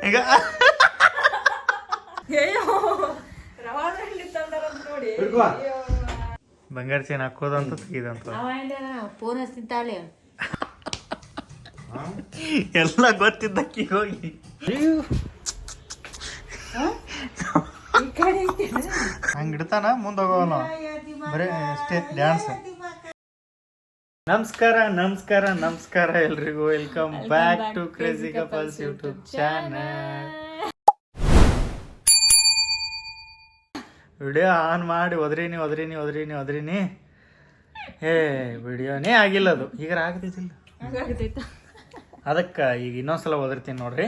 ಈಗ ಬಂಗಾರ change ಹಾಕೋದಂತ ತೆಗಿದಂತ phone ಹಚ್ತಿದ್ದಾಳೆ ಎಲ್ಲ ಗೊತ್ತಿದ್ದಕ್ಕಿ ಹೋಗಿ ಹಂಗ ಇಡ್ತಾನ ಮುಂದೆ ಹೋಗೋಲ್ಲ ಬರೀ ಅಷ್ಟೇ ಡ್ಯಾನ್ಸ್. ನಮಸ್ಕಾರ ನಮಸ್ಕಾರ ನಮಸ್ಕಾರ ಎಲ್ರಿಗೂ, welcome back to crazy couples YouTube channel. Video on ಮಾಡಿ ಒದ್ರಿನಿ ಏ ವಿಡಿಯೋನೇ ಆಗಿಲ್ಲ, ಅದು ಈಗ ಆಗ್ತೈತಿಲ್ಲ. ಅದಕ್ಕೆ ಈಗ ಇನ್ನೊಂದ್ಸಲ ಒದರ್ತೀನಿ ನೋಡ್ರಿ.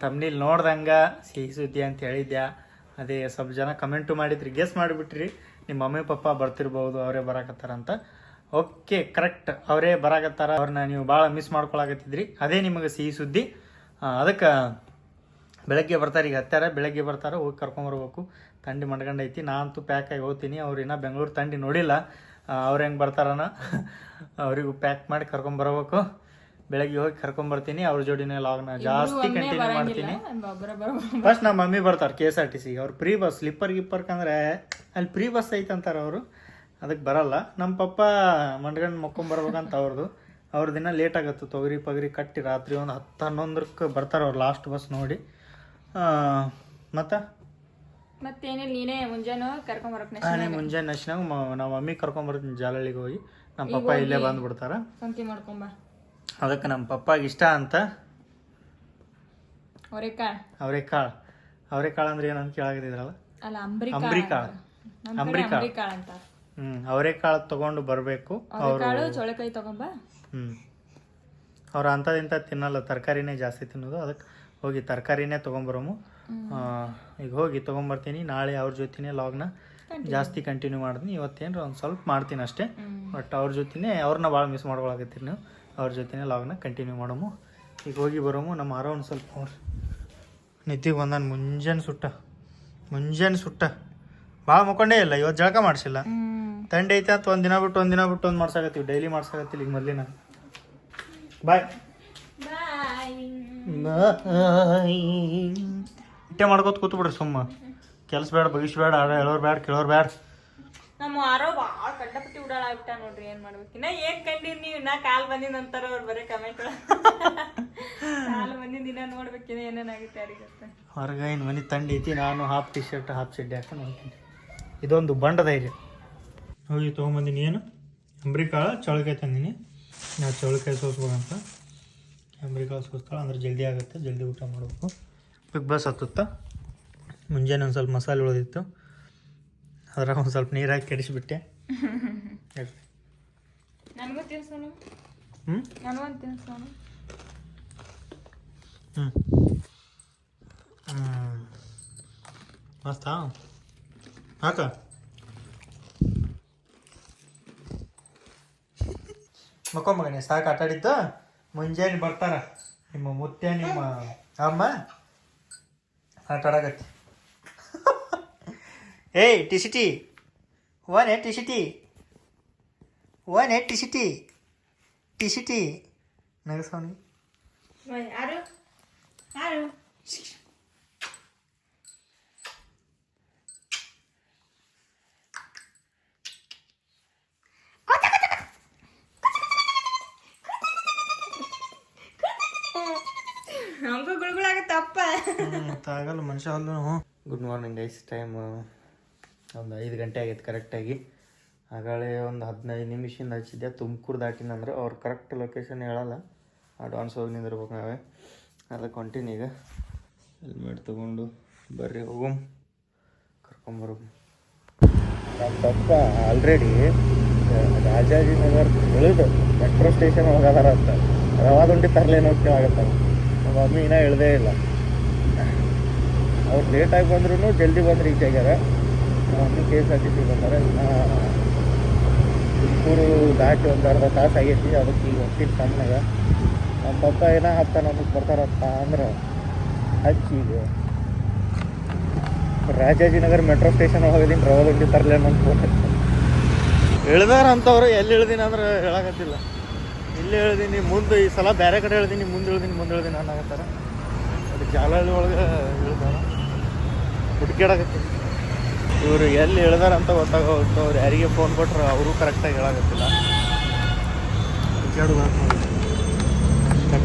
ತಮ್ನಿಲ್ ನೋಡ್ದಂಗ ಸಿಹಿ ಸುದ್ದಿ ಅಂತ ಹೇಳಿದ್ಯಾ, ಅದೇ ಸ್ವಲ್ಪ ಜನ ಕಮೆಂಟು ಮಾಡಿದ್ರಿ, ಗೆಸ್ ಮಾಡಿಬಿಟ್ರಿ ನಿಮ್ಮ ಮಮ್ಮಿ ಪಪ್ಪ ಬರ್ತಿರ್ಬೋದು, ಅವರೇ ಬರಾಕತ್ತಾರಂತ. ಓಕೆ, ಕರೆಕ್ಟ್, ಅವರೇ ಬರಾಕತ್ತಾರ. ಅವ್ರನ್ನ ನೀವು ಭಾಳ ಮಿಸ್ ಮಾಡ್ಕೊಳಕತ್ತಿದ್ರಿ, ಅದೇ ನಿಮಗೆ ಸಿಹಿ ಸುದ್ದಿ. ಅದಕ್ಕೆ ಬೆಳಗ್ಗೆ ಬರ್ತಾರೆ, ಈಗ ಹತ್ತಾರ ಬೆಳಗ್ಗೆ ಬರ್ತಾರೆ, ಹೋಗಿ ಕರ್ಕೊಂಬರ್ಬೇಕು. ಥಂಡಿ ಮಂಡ್ಕೊಂಡೈತಿ, ನಾನಂತೂ ಪ್ಯಾಕ್ ಆಗಿ ಹೋಗ್ತೀನಿ. ಅವ್ರು ಇನ್ನೂ ಬೆಂಗಳೂರು ಥಂಡಿ ನೋಡಿಲ್ಲ, ಅವ್ರು ಹೆಂಗೆ ಬರ್ತಾರನ ಅವರಿಗೂ ಪ್ಯಾಕ್ ಮಾಡಿ ಕರ್ಕೊಂಬರ್ಬೇಕು. ಬೆಳಗ್ಗೆ ಹೋಗಿ ಕರ್ಕೊಂಬರ್ತೀನಿ, ಅವ್ರ ಜೋಡಿನೇ ಲಾಗ್ನ ಜಾಸ್ತಿ ಕಂಟಿನ್ಯೂ ಮಾಡ್ತೀನಿ. ಫಸ್ಟ್ ನಮ್ಮ ಮಮ್ಮಿ ಬರ್ತಾರೆ KSRTC, ಅವ್ರು ಫ್ರೀ ಬಸ್, ಸ್ಲಿಪ್ಪರ್ ಗಿಪ್ಪರ್ಕಂದ್ರೆ ಅಲ್ಲಿ ಫ್ರೀ ಬಸ್ ಐತಂತಾರೆ ಅವರು, ಅದಕ್ಕೆ ಬರಲ್ಲ. ನಮ್ಮ ಪಪ್ಪ ಮಂಡ್ಗಂಡು ಮಕ್ಕೊಂಬರ್ಬೇಕಂತ ಅವ್ರ ದಿನ ಲೇಟ್ ಆಗುತ್ತೆ. ತೊಗರಿ ಪಗರಿ ಕಟ್ಟಿ ರಾತ್ರಿ ಒಂದು 10-11ಕ್ಕೆ ಬರ್ತಾರೆ ಅವ್ರು, ಲಾಸ್ಟ್ ಬಸ್ ನೋಡಿ. ಮತ್ತೇನಿಲ್ಲ, ನೀನೇ ಮುಂಜಾನೆ ಕರ್ಕೊಂಬರಕ್ಕೆ ಮುಂಜಾನೆ ನಶಿನಾಗ ನಮ್ಮ ಮಮ್ಮಿ ಕರ್ಕೊಂಬರ್ತೀನಿ ಜಾಲಹಳ್ಳಿಗೆ ಹೋಗಿ. ನಮ್ಮ ಪಪ್ಪ ಇಲ್ಲೇ ಬಂದ್ಬಿಡ್ತಾರೆ. ಸಂತಿ ಮಾಡ್ಕೊಂಬ. ಅದಕ್ಕೆ ನಮ್ಮ ಪಪ್ಪಾಗ ಇಷ್ಟ ಅಂತ ಅವರೆಕಾಳು ಅಂದ್ರೆ ಏನಂತ ಕೇಳಾಗಿದ್ರಲ್ಲ, ಅಂಬ್ರಿಕಾಳು ಅಂತ. ಅವರೆಕಾಳು ತಗೊಂಡು ಬರಬೇಕು. ಚೋಳೆಕಾಯಿ ತಗೊಂಬ. ಅವ್ರು ಅಂಥದಿಂತ ತಿನ್ನಲ್ಲ, ತರಕಾರಿನೇ ಜಾಸ್ತಿ ತಿನ್ನೋದು. ಅದಕ್ಕೆ ಹೋಗಿ ತರಕಾರಿನೇ ತೊಗೊಂಬರಮು. ಈಗ ಹೋಗಿ ತೊಗೊಂಬರ್ತೀನಿ. ನಾಳೆ ಅವ್ರ ಜೊತೆನೇ ಲಾಗ್ನ ಜಾಸ್ತಿ ಕಂಟಿನ್ಯೂ ಮಾಡ್ತೀನಿ. ಇವತ್ತೇನು ಒಂದು ಸ್ವಲ್ಪ ಮಾಡ್ತೀನಿ ಅಷ್ಟೇ, ಬಟ್ ಅವ್ರ ಜೊತೆನೇ ಅವ್ರನ್ನ ಭಾಳ ಮಿಸ್ ಮಾಡ್ಕೊಳಕತ್ತೀರಿ ನೀವು. ಅವ್ರ ಜೊತೆನೇ ಲಾಗ್ನ ಕಂಟಿನ್ಯೂ ಮಾಡಮು. ಈಗ ಹೋಗಿ ಬರೋಮು. ನಮ್ಮ ಆರೋ ಒಂದು ಸ್ವಲ್ಪ ನೋಡ್ರಿ ನಿದ್ದಿಗೆ ಬಂದಾನ. ಮುಂಜಾನೆ ಸುಟ್ಟ ಭಾಳ ಮುಕ್ಕೊಂಡೇ ಇಲ್ಲ. ಇವತ್ತು ಜಳಕ ಮಾಡಿಸಿಲ್ಲ, ಥಂಡಿ ಐತೆ ಅಂತ ಒಂದಿನ ಬಿಟ್ಟು ಒಂದು ಮಾಡ್ಸಾಕತ್ತೀವಿ. ಡೈಲಿ ಮಾಡ್ಸಾಕತ್ತಿಲ್ಲ ಈಗ ಮೊದಲಿನ. ಬಾಯ್ ಇಟ್ಟೆ ಮಾಡ್ಕೋತ ಕೂತ್ಬಿಡ್ರಿ ಸುಮ್ಮ. ಕೆಲಸ ಬೇಡ, ಬಗಿಸ್ಬೇಡ, ಹೇಳೋರು ಬೇಡ, ಕೇಳೋರು ಬೇಡ. ನಮ್ಮ ಆರೋ ಭಾಳ ಕಂಡಪಟ್ಟಿ ಉಡಾಳಾಗ್ಬಿಟ್ಟ ನೋಡ್ರಿ. ಏನ್ ಮಾಡ್ಬೇಕು ಇನ್ನ? ಏನ್ ಕಂಡಿರಿ ನೀವು? ನಾ ಕಾಲ್ ಬಂದಿನ ಅಂತಾರ ಅವ್ರು ಬರೀ ಕಮೆಂಟ್. ಕಾಲ್ ಬಂದಿನ ದಿನ ನೋಡ್ಬೇಕಿನ ಏನೇನಾಗುತ್ತೆ ಯಾರಿಗತ್ತೆ. ಹೊರಗೆ ಇನ್ನು ಮನೆ ಥಂಡಿ ಐತಿ. ನಾನು ಹಾಫ್ ಟಿ ಶರ್ಟ್ ಹಾಫ್ ಚಡ್ಡಿ ಹಾಕೊಂಡು ಹೋಗ್ತೀನಿ. ಇದೊಂದು ಬಂಡದ ಇದೆ. ಹೋಗಿ ತೊಗೊಂಬಂದಿನಿ. ಏನು ಅಂಬ್ರಿಕಾಳು ಚೌಳಿಕಾಯಿ ತಂದಿನಿ. ನಾವು ಚೌಳಿಕಾಯಿ ಸೋಸ್ಬೇಕಂತ. ಅಂಬ್ರಿಕಾಳು ಸೋಸ್ತಾಳೆ ಅಂದ್ರೆ ಜಲ್ದಿ ಆಗುತ್ತೆ, ಜಲ್ದಿ ಊಟ ಮಾಡಬೇಕು. ಬಿಗ್ ಬಾಸ್ ಹತ್ತುತ್ತಾ. ಮುಂಜಾನೆ ಒಂದು ಸ್ವಲ್ಪ ಮಸಾಲೆ ಉಳಿದಿತ್ತು, ಅದ್ರಾಗ ಒಂದು ಸ್ವಲ್ಪ ನೀರು ಹಾಕಿ ಕೆಡಿಸಿಬಿಟ್ಟೆ. ಮಸ್ತಾ ಹಾಕ. ಮಕ್ಕೊಂಬಗನೆ ಸಾಕು. ಆಟಾಡಿದ್ದು ಮುಂಜಾನೆ ಬರ್ತಾರ ನಿಮ್ಮ ಮುತ್ಯ ನಿಮ್ಮ ಅಮ್ಮ ಆಟಾಡಕತ್ತಿ. ಏಯ್ ಟಿಸಿಟಿ ಟಿಸಿಟಿ ನಗಸವನಿ. ಆಗಲ್ಲ ಮನುಷ್ಯ ಅಲ್ಲೂ. Good morning guys. ಟೈಮ್ ಒಂದು 5 ಗಂಟೆ ಆಗೈತೆ ಕರೆಕ್ಟಾಗಿ. ಆಗಳೇ ಒಂದು 15 ನಿಮಿಷದಿಂದ ಹಚ್ಚಿದ್ದೆ. ತುಮಕೂರು ದಾಟಿನಂದ್ರೆ ಅವ್ರು ಕರೆಕ್ಟ್ ಲೊಕೇಶನ್ ಹೇಳಲ್ಲ, ಅಡ್ವಾನ್ಸ್ ಹೋಗಿ ನಿಂದಿರ್ಬೇಕು ನಾವೇ. ಅದಕ್ಕೆ ಹೊಂಟೀನಿ ಈಗ. ಹೆಲ್ಮೆಟ್ ತೊಗೊಂಡು ಬರ್ರಿ ಹೋಗು, ಕರ್ಕೊಂಬರು. ನಮ್ಮ ಪಪ್ಪ ಆಲ್ರೆಡಿ ರಾಜಾಜಿನಗರ್ ಇಳಿದು ಮೆಟ್ರೋ ಸ್ಟೇಷನ್ ಹೋಗೋದಾರ ಅಂತ. ರವಾದುಂಡಿ ತರಲೇನೋ ಕೇಳಾಗತ್ತಾರ. ನಮ್ಮ ಮಮ್ಮಿ ಇನ್ನೂ ಇಳ್ದೇ ಇಲ್ಲ. ಅವ್ರು ಲೇಟಾಗಿ ಬಂದ್ರೂ ಜಲ್ದಿ ಬಂದು ರೀಚ್ ಆಗ್ಯಾರ. ನಮ್ಮ ಮಮ್ಮಿ KSRTC ಬಂದಾರ. ತುಮಕೂರು ದಾಟಿ ಒಂದು ಅರ್ಧ ತಾಸು ಆಗೈತಿ. ಅದಕ್ಕೆ ಈಗ ಹೊಂಟಿನ ಸಣ್ಣಗೆ. ನಮ್ಮ ಪಪ್ಪ ಏನೋ 10 ನಮಗೆ ಬರ್ತಾರಪ್ಪ ಅಂದ್ರೆ ಹಚ್ಚಿ ಈಗ ರಾಜಾಜಿನಗರ್ ಮೆಟ್ರೋ ಸ್ಟೇಷನ್ ಹೋಗಿದ್ದೀನಿ. ರವಾದುಂಡಿ ತರಲೇನೋ ಅಂತ ಇಳ್ದಾರ ಅಂತವ್ರು. ಎಲ್ಲಿ ಇಳ್ದೀನಿ ಅಂದ್ರೆ ಹೇಳಕತ್ತಿಲ್ಲ. ಇಲ್ಲೇ ಹೇಳ್ದೀನಿ, ಮುಂದೆ ಈ ಸಲ ಬೇರೆ ಕಡೆ ಹೇಳ್ದೀನಿ, ಮುಂದೆ ಹೇಳ್ದೀನಿ ಅನ್ನಕತ್ತಾರ. ಜಾಲಹಳ್ಳಿ ಒಳಗೆ ಇಳ್ದಾರ ಹುಡುಕ್ಯಾಡಕತ್ತಿ ಇವರು ಎಲ್ಲಿ ಇಳ್ದಾರ ಅಂತ ಗೊತ್ತಾಗೋಗುತ್ತೆ. ಅವ್ರು ಯಾರಿಗೆ ಫೋನ್ ಕೊಟ್ರೆ ಅವರು ಕರೆಕ್ಟಾಗಿ ಹೇಳಾಗತ್ತಿಲ್ಲ. ಹುಡುಕ್ಯಾಡು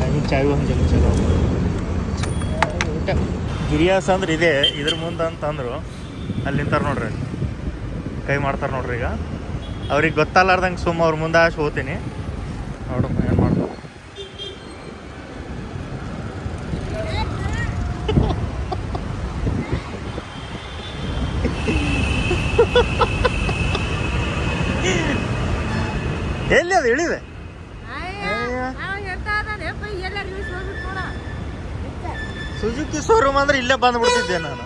ಟೈಮಿಗೆ ಚಾಯ್ ಒಂದು ಜನ ಚಲೋ ಊಟ ಗಿರಿಯಾಸ ಅಂದ್ರೆ ಇದೆ ಇದ್ರ ಮುಂದೆ ಅಂತಂದ್ರು ಅಲ್ಲಿ ನಿಂತಾರೆ ನೋಡ್ರಿ, ಕೈ ಮಾಡ್ತಾರೆ ನೋಡ್ರಿ. ಈಗ ಅವ್ರಿಗೆ ಗೊತ್ತಲ್ಲಾರ್ದಂಗೆ ಸುಮ್ಮ ಅವ್ರ ಮುಂದೆ ಆಶೆ ಹೋಗ್ತೀನಿ ನೋಡು ಏನು ಮಾಡ್ತಾರೆ. ಎಲ್ಲಿ ಅದು ಇಳಿದೆ ಸುಜುಕಿ ಶೋರೂಮ್ ಅಂದ್ರೆ ಇಲ್ಲೇ ಬಂದ್ಬಿಡ್ತಿದ್ದೆ ನಾನು.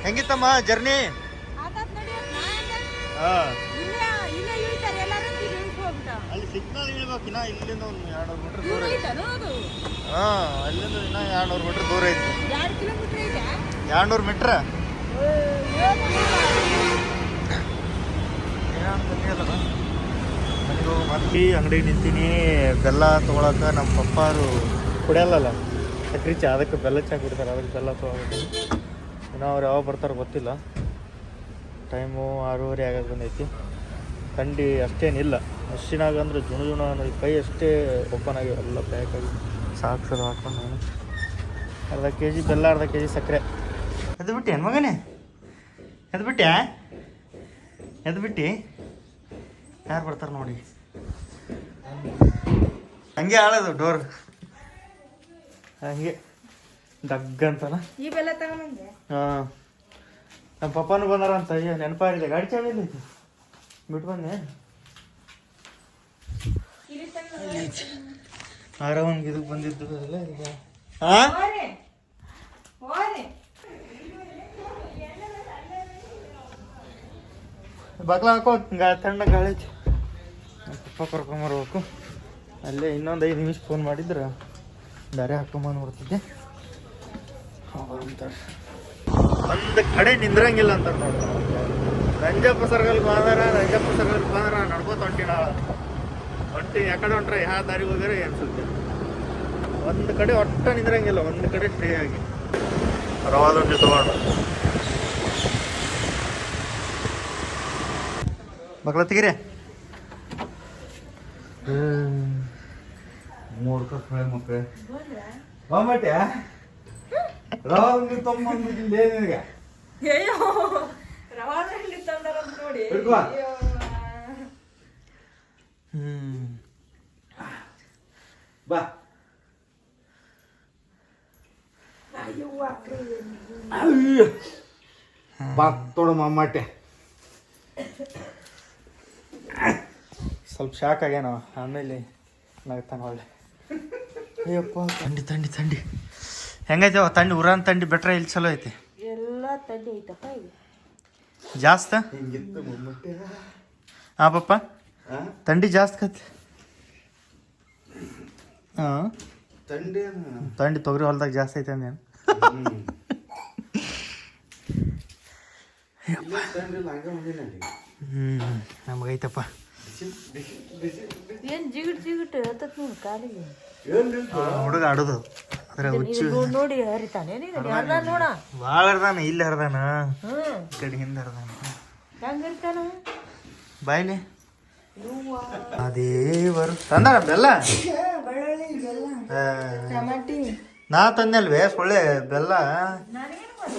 ಹೆಂಗಿತ್ತಮ್ಮ ಜರ್ನಿ? ಅಲ್ಲಿ ಸಿಗ್ನಲ್ ಇಳ್ಬೇಕಿನ್ನ ಇಲ್ಲಿಂದ ಒಂದು 200 ಮೀಟರ್ ದೂರ ಐತಿ. ಅಲ್ಲಿಂದ ಇನ್ನ 200 ಮೀಟರ್ ದೂರ ಐತಿ. 200 ಮೀಟ್ರ್ ಮತ್ತೆ ಅಂಗಡಿಗೆ ನಿಂತೀನಿ. ಬೆಲ್ಲ ತೊಗೊಳಕ್ಕೆ ನಮ್ಮ ಪಪ್ಪಾರು ಕುಡಿಯಲ್ಲ ಸಕ್ರೆ ಚಾ, ಅದಕ್ಕೆ ಬೆಲ್ಲ ಚಾ ಕುಡಿತಾರೆ, ಅದಕ್ಕೆ ಬೆಲ್ಲ ತೊಗೊಳಕತ್ತೀನಿ. ಇನ್ನೂ ಅವ್ರು ಯಾವಾಗ ಬರ್ತಾರೋ ಗೊತ್ತಿಲ್ಲ. ಟೈಮು 6:30 ಆಗೋದು ಬಂದೈತಿ. ಥಂಡಿ ಅಷ್ಟೇನಿಲ್ಲ. ಮಷಿನಾಗ ಅಂದ್ರೆ ಜುಣ ಅನ್ನೋದು ಕೈ ಅಷ್ಟೇ ಓಪನ್ ಆಗಿ ಎಲ್ಲ ಪ್ಯಾಕ್ ಆಗಿ ಸಾಕ್ಸೋದು ಹಾಕೊಂಡು ನಾನು ಅರ್ಧ kg ಬೆಲ್ಲ, ಅರ್ಧ kg ಸಕ್ಕರೆ. ಎದ್ದು ಬಿಟ್ಟು ಏನು ಮಗನೇ? ಎದ್ದು ಬಿಟ್ಟು ಯಾರು ಬರ್ತಾರೆ ನೋಡಿ. ಹಂಗೆ ಆಳೋದು ಡೋರ್ ಹಂಗೆ ದಗ್ಗಂತಲ್ಲ. ಹಾಂ ನಮ್ಮ ಪಪ್ಪನೂ ಬಂದಾರ ಅಂತ. ಅಯ್ಯೋ ನೆನಪಾಗಿದೆ. ಗಾಡಿ ಚಾವಿ ಎಲ್ಲೈತಿ ಬಿಟ್ಟು ಬಂದೆ. ಆರಾಮಾಗಿ ಇದಕ್ಕೆ ಬಂದಿದ್ದು ಎಲ್ಲ ಇದೆ. ಹಾಂ ಬಾಗ್ಲ ಹಾಕೋ, ತಣ್ಣ ಗಾಳಿ ಐತಿ. ನಮ್ಮ ಪಪ್ಪ ಕರ್ಕೊಂಬರ್ಬೇಕು. ಅಲ್ಲೇ ಇನ್ನೊಂದು 5 ನಿಮಿಷ ಫೋನ್ ಮಾಡಿದ್ರೆ ದಾರಿ ಹಾಕೊಂಬಂದು ಬಿಡ್ತಿದ್ದೆ. ಒಂದು ಕಡೆ ನಿಂದ್ರಂಗಿಲ್ಲ ಅಂತ ನೋಡಿ. ನಂಜಪ್ಪ ಸರ್ಗಲ್ಗೆ ಬಂದಾರ ನಡ್ಕೋತ ಹೊಂಟಿನ ಯಾಕಡೆ ಹೊಂಟ್ರೆ ಯಾವ ದಾರಿ ಹೋಗ್ಯಾರ ಅನ್ಸುತ್ತೆ. ಒಂದು ಕಡೆ ಒಟ್ಟ ನಿಂದ್ರಂಗಿಲ್ಲ, ಒಂದು ಕಡೆ ಫ್ರೀ ಆಗಿ ರವಾದೊಂದು ತಗೊಂಡು ಮಕ್ಕಳ ತೆಗಿರಿ. 3 ಕಪ್ ಮಕ್ಕಳು ಬಂದ್ಬಿಟ್ಟೆ ರವಾದ ತೊಗೊಂಬಂದಿಲ್ಲ ಏನಿಗೆ ಬಾ ಬಾತ್ತೋಡ ಮಮ್ಮಟ್ಟೆ. ಸ್ವಲ್ಪ ಶಾಕ್ ಆಗ್ಯಾನ, ಆಮೇಲೆ ನಗ್ತಾನ ಒಳ್ಳೆ. ಅಯ್ಯಪ್ಪ ಥಂಡಿ ಥಂಡಿ ಥಂಡಿ ಹೆಂಗೈತೆ ಥಂಡಿ? ಉರಾನ್ ಥಂಡಿ ಬೆಟ್ರೆ ಇಲ್ಲಿ ಚಲೋ ಐತಿ? ಎಲ್ಲ ಥಂಡಿ ಐತಪ್ಪ ಈಗ ಜಾಸ್ತ. ಹಾಂ ಪಪ್ಪ ಥಂಡಿ ಜಾಸ್ತಿ ಕತ್ತಿ. ಹಾಂ ಥಂಡಿ ತೊಗರಿ ಹೊಲ್ದಾಗ ಜಾಸ್ತಿ ಐತೆ ಅಂದೇನು? ನಮಗೈತಪ್ಪ. ಏನ್ ಜಿಗಿಟ್ ಹತ್ತತ್ ನೋಡು ಕಾಲಿಗೆ. ಹುಡುಗ ಆಡೋದು ಅದ್ರ ಹುಚ್ಚು ನೋಡಿ ಹರಿತಾನೆ ನೋಡ. ಭಾಳ ಹರ್ದಾನ, ಇಲ್ಲಿ ಹರ್ದಾನ, ಈ ಕಡೆ ಹಿಂದೆ ಹರ್ದಾನ. ಹೆಂಗ ಹರಿತಾನ ಬಾಯ್ಲಿ ಅದೇ ತಂದಾರ ಬೆಲ್ಲ. ನಾ ತಂದಲ್ವೇ ಸೊಳ್ಳೆ ಬೆಲ್ಲ.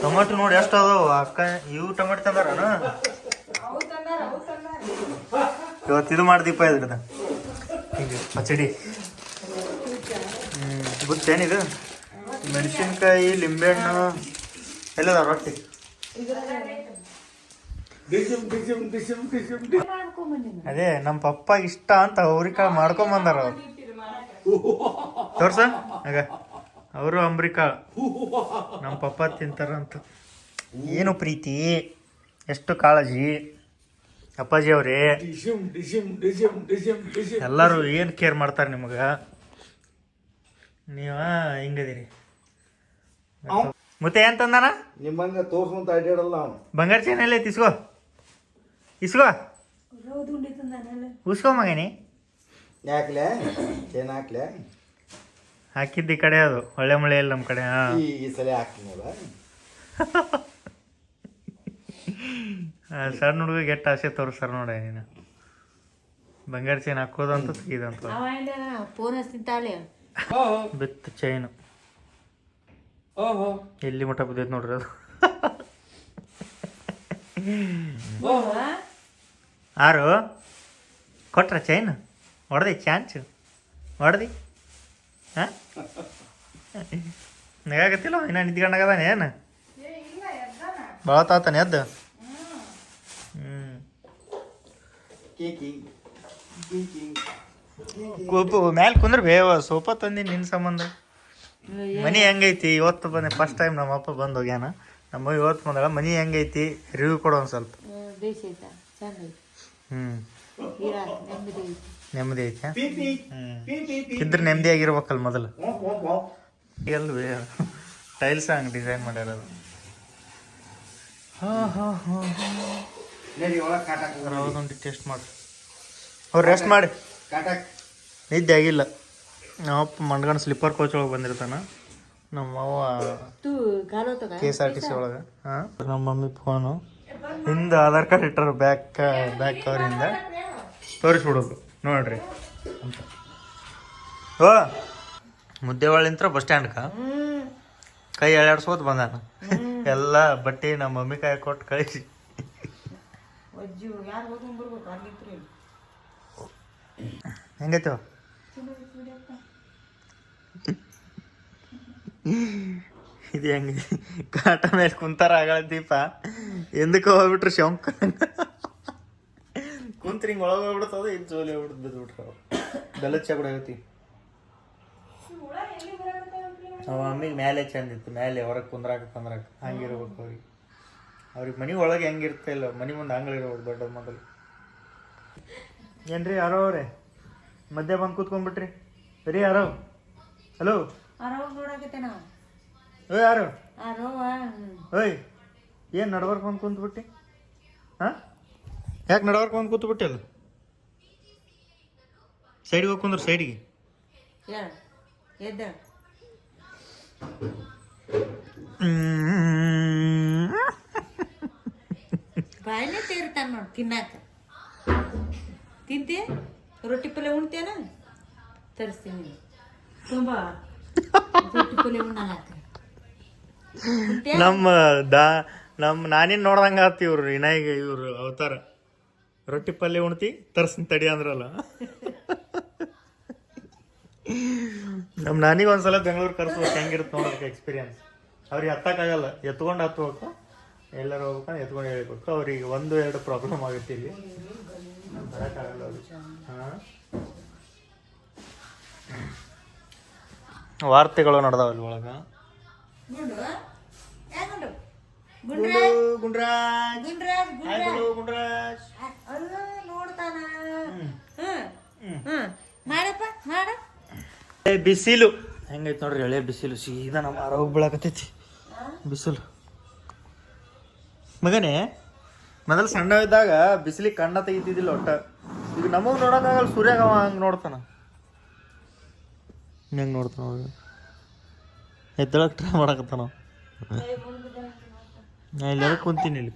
ಟೊಮೆಟೊ ನೋಡಿ ಎಷ್ಟು ಅದಾವ ಅಕ್ಕ. ಇವು ಟೊಮೆಟೊ ತಂದಾರ ಇವತ್ತು. ಇದು ಮಾಡ್ದೀಪ ಇದ್ರದ ಹಿಂಗೆ ಪಚಡಿ. ಗೊತ್ತೇನಿದು? ಮೆಣಸಿನ್ಕಾಯಿ, ಲಿಂಬೆಹಣ್ಣು ಎಲ್ಲದ ರೊಟ್ಟಿ. ಅದೇ ನಮ್ಮ ಪಪ್ಪ ಇಷ್ಟ ಅಂತ ಅವ್ರಿಕಾಳು ಮಾಡ್ಕೊಂಬಂದಾರ ಅವ್ರು. ತೋರ್ಸ ಆಗ ಅವರು ಅಂಬ್ರಿಕಾಳು ನಮ್ಮ ಪಪ್ಪ ತಿಂತಾರಂತ. ಏನು ಪ್ರೀತಿ, ಎಷ್ಟು ಕಾಳಜಿ ಅಪ್ಪಾಜಿ ಅವ್ರಿ. ಎಲ್ಲರೂ ಏನು ಕೇರ್ ಮಾಡ್ತಾರೆ ನಿಮಗೆ. ನೀವ ಹಿಂಗದಿರಿ. ಮತ್ತೆ ಏನ್ ತಂದಾನ ನಿಮ್ಮಂಗ ತೋರ್ಸ್ಕೊಂತ ಅಡ್ಯಾಡಲ್ಲ ಅವನು. ಬಂಗಾರ ಚೈನ್ ಎಲ್ಲ ಐತಿ? ಇಸ್ಕೋ ಉಸ್ಕೋ ಮಗನಿ. ಯಾಕ್ಲೆ ಚೈನ್ ಹಾಕ್ಲೆ? ಹಾಕಿದ್ದು ಈ ಕಡೆ ಅದು ಒಳ್ಳೆ ಮಳೆ ಇಲ್ಲ ನಮ್ಮ ಕಡೆ. ಹಾಂ ಈ ಸಲ ಹಾಕ್ತೀನಲ್ಲ. ಸರ್ ಹುಡುಗ ಗೆಟ್ಟ ಆಸೆ ತೋರಿಸ್ತಾರ ನೋಡಿ ನೀನು. ಬಂಗಾರ ಚೈನ್ ಹಾಕೋದಂತ ತೆಗಿದಂತ ಫೋನ್ ಹಚ್ತಿದ್ದಾಳೆ ಬಿತ್ತು ಚೈನು. ಓಹೋ ಎಲ್ಲಿ ಮಠ ಬಿದ್ದೈತೆ ನೋಡ್ರಿ ಅದು. ಆರು ಕೊಟ್ರ ಚೈನ್ ಹೊಡೆದಿ ಚಾನ್ಸ್ ಹೊಡೆದಿ ಹಾಂ ನಗಾಗತ್ತಿಲ್ಲ ಇನ್ನ ನಿಂತ್ಕೊಂಡಾಗದಾನೆ ಏನು ಭಾಳ ತಾತಾನೆ ಎದ್ದು. ಮ್ಯಾಲೆ ಕುಂದ್ರ ಬೇವ ಸೋಫಾ ತಂದಿ ನಿನ್ನ ಸಂಬಂಧ. ಮನಿ ಹೆಂಗೈತಿ ಇವತ್ತು ಬಂದೆ ಫಸ್ಟ್ ಟೈಮ್ ನಮ್ಮ ಅಪ್ಪ ಬಂದು ಹೋಗ್ಯಾನ. ನಮ್ಮ ಇವತ್ತು ಬಂದಾಗ ಮನಿ ಹೆಂಗೈತಿ ರಿವ್ಯೂ ಕೊಡು ಒಂದು ಸ್ವಲ್ಪ. ನೆಮ್ಮದಿ ಐತೆ. ಇದ್ರ ನೆಮ್ಮದಿ ಆಗಿರ್ಬೇಕಲ್ಲ ಮೊದಲು. ಎಲ್ವೇ ಟೈಲ್ಸ್ ಹಂಗೆ ಡಿಸೈನ್ ಮಾಡ್ಯಾರದು. ಹೌದು ಟೆಸ್ಟ್ ಮಾಡಿ ಅವ್ರು ರೆಸ್ಟ್ ಮಾಡಿ. ನಿದ್ದೆ ಆಗಿಲ್ಲ. ನಮ್ಮಪ್ಪ ಮಂಡ್ಗಂಡು ಸ್ಲಿಪ್ಪರ್ ಕೋಚ್ ಒಳಗೆ ಬಂದಿರ್ತಾನ. ನಮ್ಮವ್ವ KSRTC ಒಳಗೆ. ಹಾಂ ನಮ್ಮ ಮಮ್ಮಿ ಫೋನು ಹಿಂದೆ ಆಧಾರ್ ಕಾರ್ಡ್ ಇಟ್ಟರು ಬ್ಯಾಕ್ ಕವರಿಂದ ತೋರಿಸ್ಬಿಡೋದು ನೋಡ್ರಿ ಅಂತ. ಓ ಮುದ್ದೆವಾಳಿಂತ್ರ ಬಸ್ ಸ್ಟ್ಯಾಂಡ್ಕ ಕೈ ಎಳ್ಯಾಡ್ಸೋದು ಬಂದಾನ. ಎಲ್ಲ ಬಟ್ಟೆ ನಮ್ಮ ಮಮ್ಮಿ ಕೈ ಕೊಟ್ಟು ಕಳಿಸಿ. ಹೆಂಗೈತವ ಇದು ಹೆಂಗೆ ಕಾಟ ಮೇಲೆ ಕುಂತಾರ ಆಗಳ ದೀಪ ಎಂದಕ್ಕೆ ಹೋಗ್ಬಿಟ್ರು ಶಂಕ ಕುಂತ್ರಿ ಹಿಂಗೆ ಒಳಗೆ ಹೋಗ್ಬಿಡ್ತದ. ಇದು ಜೋಲಿ ಹೋಗ್ಬಿಡ್ತು ಬಿದ್ದುಬಿಟ್ರು. ಬೆಲ್ಲದ ಚಾ ಕೂಡ ಆಗತಿ. ಅವ ಮಮ್ಮಿಗೆ ಮೇಲೆ ಚಂದಿತ್ತು. ಮೇಲೆ ಹೊರಗೆ ಕುಂದ್ರಾಕ ಹಂಗಿರ್ಬೇಕು ಅವ್ರಿಗೆ ಮನೆ ಒಳಗೆ ಹೆಂಗಿರ್ತಾ ಇಲ್ಲ ಮನೆ ಮುಂದೆ ಹಂಗಳಿರ್ಬೇಕು ದೊಡ್ಡದ ಮೊದಲು. ಏನ್ರಿ ಯಾರೋ ಅವ್ರೆ ಮಧ್ಯೆ ಬಂದು ಕೂತ್ಕೊಂಡ್ಬಿಟ್ರಿ ಬರೀ ಯಾರೋ. ಹಲೋ ಓ ಯಾರು ಓಯ್ ಏನು ನಡ್ವರ್ಕ್ ಬಂದು ಕುಂತ್ಬಿಟ್ಟು ಹಾಂ ಯಾಕೆ ನಡ್ವರ್ಕ್ ಬಂದು ಕೂತ್ಬಿಟ್ಟೆ ಅಲ್ಲ ಸೈಡ್ಗೆ ಹೋಗಿ ಕುಂದ್ರ ಸೈಡ್ಗೆ. ಬಾಯಿನೇ ತೇರ್ತಾನ ನೋಡಿ ತಿನ್ನಾಕ. ತಿಂತಿ ರೊಟ್ಟಿ ಪಲ್ಯ ಉಣ್ತೇನ ತರಿಸ್ತೀನಿ ತುಂಬಾ ರೊಟ್ಟಿ ಪಲ್ಯ ಉಣ್ಣಾಕ. ನಮ್ಮ ನಾನೇನು ನೋಡ್ದಂಗ ಆತಿ ಇವ್ರು ಇನಾಯಿಗ ಇವ್ರು ಅವತಾರ. ರೊಟ್ಟಿ ಪಲ್ಯ ಉಣ್ತಿ ತರ್ಸ್ತೀನಿ ತಡಿ ಅಂದ್ರಲ್ಲ. ನಮ್ಮ ನಾನಿಗೆ ಒಂದ್ಸಲ ಬೆಂಗಳೂರು ಕರ್ಸ್ಬೇಕು ಹೆಂಗಿರುತ್ತೆ ನೋಡೋಕೆ ಎಕ್ಸ್ಪೀರಿಯನ್ಸ್. ಅವ್ರಿಗೆ ಹತ್ತಕ್ಕಾಗಲ್ಲ, ಎತ್ಕೊಂಡು ಹತ್ಬೇಕು. ಎಲ್ಲರೂ ಹೋಗ್ಬೇಕಂದ್ರೆ ಎತ್ಕೊಂಡು ಹೇಳ್ಬೇಕು. ಅವ್ರಿಗೆ 1-2 ಪ್ರಾಬ್ಲಮ್ ಆಗುತ್ತೆ ಇಲ್ಲಿ ಬರೋಕ್ಕಾಗಲ್ಲ ಅವ್ರಿಗೆ. ಹಾಂ ವಾರ್ತೆಗಳು ನಡೆದಾವಲ್ಲಿ ಒಳಗೆ. ಬಿಸಿಲು ಹೆಂಗೈತೆ ನೋಡ್ರಿ. ಎಳೆ ಬಿಸಿಲು ಸೀದಾ ನಮ್ಮ ಆರೋಗ್ಯ ಬೀಳಾಕತ್ತೈತಿ ಬಿಸಿಲು. ಮಗನೇ ಮೊದಲು ಸಣ್ಣ ಇದ್ದಾಗ ಬಿಸಿಲಿಗೆ ಕಣ್ಣ ತೆಗಿತಿದ್ದಿಲ್ಲ ಒಟ್ಟ. ಈಗ ನಮಗೆ ನೋಡೋಕ್ಕಾಗಲ್ಲ. ಸೂರ್ಯಾಗ ಅವ ಹಂಗೆ ನೋಡ್ತಾನ. ಹೆಂಗೆ ನೋಡ್ತಾನ ಅವಾಗ ಎದ್ದಳಕ್ಕೆ ಟ್ರೈ ಮಾಡಕತ್ತಾನ. ನಾ ಇಲ್ಲೆಲ್ಲ ಕುಂತೀನಿ ಇಲ್ಲಿ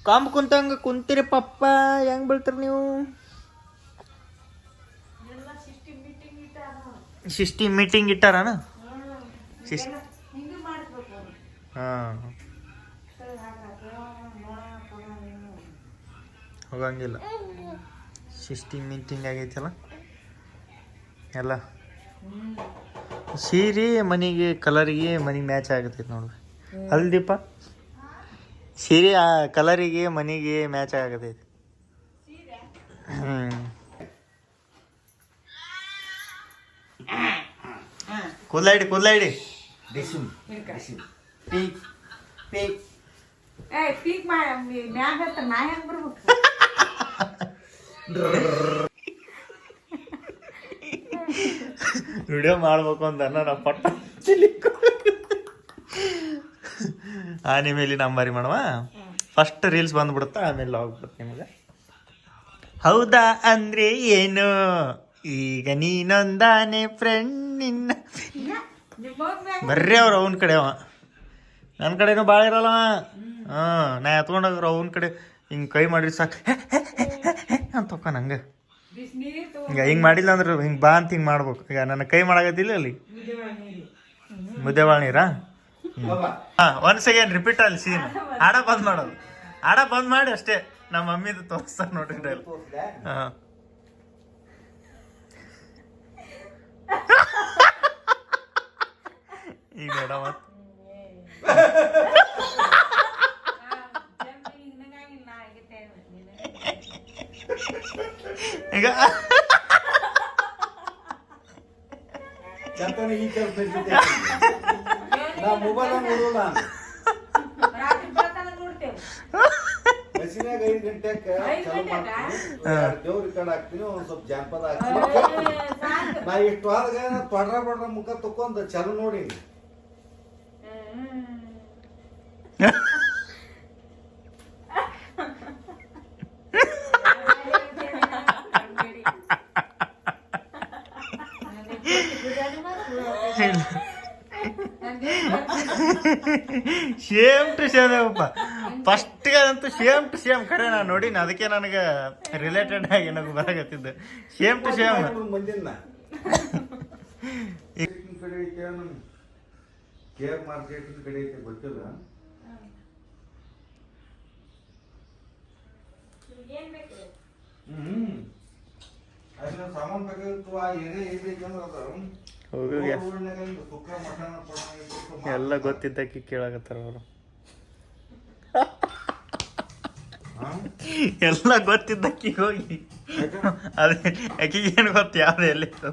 ಕಾಂಬ್ ಕುಂತಂಗೆ ಕುಂತೀರಿ ಪಪ್ಪ. ಹೆಂಗೆ ಬೀಳ್ತೀರಿ ನೀವು? ಶಿಷ್ಟಿ ಮೀಟಿಂಗ್ ಇಟ್ಟಾರಣ? ಹಾಂ ಹೋಗಂಗಿಲ್ಲ. ಶಿಷ್ಟಿ ಮೀಟಿಂಗ್ ಆಗೈತಲ್ಲ ಎಲ್ಲ. ಸೀರೆ ಮನೆಗೆ ಕಲರಿಗೆ ಮನೆಗೆ ಮ್ಯಾಚ್ ಆಗತೈತೆ ನೋಡ್ರಿ. ಅಲ್ಲಿ ದೀಪ ಸೀರೆ ಆ ಕಲರಿಗೆ ಮನೆಗೆ ಮ್ಯಾಚ್ ಆಗತೈತಿ. ಕೂದ್ಲಾಯಿಡಿ ವಿಡಿಯೋ ಮಾಡ್ಬೇಕು ಅಂತ ನಾ ಪಟ್ಟ ಆಮೇಲೆ ನಂಬರಿ ಮಾಡುವ. ಫಸ್ಟ್ ರೀಲ್ಸ್ ಬಂದ್ಬಿಡುತ್ತಾ, ಆಮೇಲೆ ಹೋಗ್ಬಿಡುತ್ತೆ ನಿಮಗೆ. ಹೌದಾ ಅಂದ್ರೆ ಏನು ಈಗ ನೀನೊಂದಾನೆ ಫ್ರೆಂಡ್ ನಿನ್ನ ಬರ್ರಿ ಅವ್ರು ಅವನ ಕಡೆ ಅವ ನನ್ನ ಕಡೆನೂ ಭಾಳ ಇರಲ್ಲ ನಾ ಎತ್ಕೊಂಡೋಗ್ರ ಅವನ ಕಡೆ ಹಿಂಗೆ ಕೈ ಮಾಡಿರಿ ಸಾಕು ಅಂತ ತೊಕ್ಕ ನಂಗೆ ಈಗ ಹಿಂಗೆ ಮಾಡಿಲ್ಲ ಅಂದ್ರೆ ಹಿಂಗೆ ಬಾ ಅಂತ ಹಿಂಗೆ ಮಾಡ್ಬೇಕು ಈಗ ನನ್ನ ಕೈ ಮಾಡಾಕತ್ತಿಲ್ಲ ಅಲ್ಲಿ ಮುದ್ದೆವಾಳ ನೀರಾ ಹಾಂ ಒನ್ ಸೆಕೆಂಡ್ ರಿಪೀಟ್ ಅಲ್ಲಿ ಸೀನ್ ಆಡ ಬಂದ್ ಮಾಡೋದು ಆಡ ಬಂದ್ ಮಾಡಿ ಅಷ್ಟೇ ನಮ್ಮ ಮಮ್ಮಿದು ತೋರಿಸ್ತಾರೆ ನೋಡ್ರಿ ಹಾಂ ಈಗ ನೋಡ ಮತ್ತೆ ಈಗ ಈ ನಾ ಮೊಬೈಲ್ ನೋಡೋಲ್ಲ ಬಸ್ಸಿನಾಗ 5 ಗಂಟೆಗೆ ಚಾಲು ಮಾಡ್ತೀನಿ ದೇವ್ರ ಕಡೆ ಹಾಕ್ತೀನಿ ಒಂದ್ ಸ್ವಲ್ಪ ಜಾನಪದ ಹಾಕ್ತೀನಿ ನಾ ಇಷ್ಟು ಆದಾಗ ಬಡ್ರ ಮುಖ ತಕೊಂಡ್ ಚಾಲು ನೋಡಿ ಸೇಮ್ ಟು ಸೇಮ್ ಅಪ್ಪ ಫಸ್ಟ್ಗೆ ಅಂತೂ ಸೇಮ್ ಟು ಸೇಮ್ ಕರೆ ನಾನು ನೋಡಿನ ಅದಕ್ಕೆ ನನಗೆ ರಿಲೇಟೆಡ್ ಆಗಿ ನನಗೆ ಬರಾಕತ್ತಿದ್ದು ಸೇಮ್ ಟು ಸೇಮ್ ಮಂದಿನ ಕಡೆ ಐತೆ ಕೇರ್ ಮಾರ್ಕೆಟ್ ಕಡೆ ಐತೆ ಗೊತ್ತಿಲ್ಲ ಅದನ್ನ ಸಾಮಾನು ಬೇಕಾಗಿತ್ತು ಆ ಏರಿಯಾ ಏರಿಯಾ ಎಲ್ಲ ಗೊತ್ತಿದ್ದಕ್ಕೆ ಕೇಳಾಕತ್ತಾರ ಅವರು ಎಲ್ಲ ಗೊತ್ತಿದ್ದಕ್ಕೆ ಹೋಗಿ ಅದೇ ಆಕಿಗೆ ಏನು ಗೊತ್ತು ಯಾವ್ದು ಎಲ್ಲಿತ್ತು